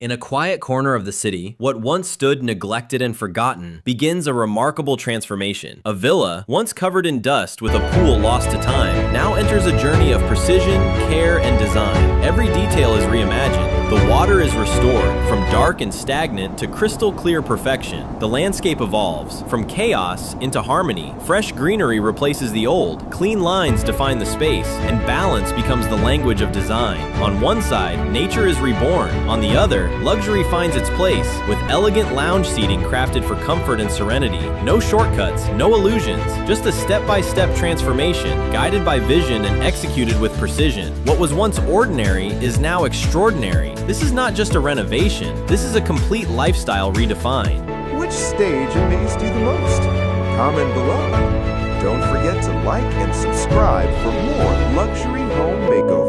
In a quiet corner of the city, what once stood neglected and forgotten begins a remarkable transformation. A villa, once covered in dust with a pool lost to time, now enters a journey of precision, care, and design. Every detail is reimagined. The water is restored, from dark and stagnant to crystal clear perfection. The landscape evolves, from chaos into harmony. Fresh greenery replaces the old, clean lines define the space, and balance becomes the language of design. On one side, nature is reborn. On the other, luxury finds its place, with elegant lounge seating crafted for comfort and serenity. No shortcuts, no illusions, just a step-by-step transformation, guided by vision and executed with precision. What was once ordinary is now extraordinary. This is not just a renovation, this is a complete lifestyle redefined. Which stage amazed you the most? Comment below. Don't forget to like and subscribe for more luxury home makeovers.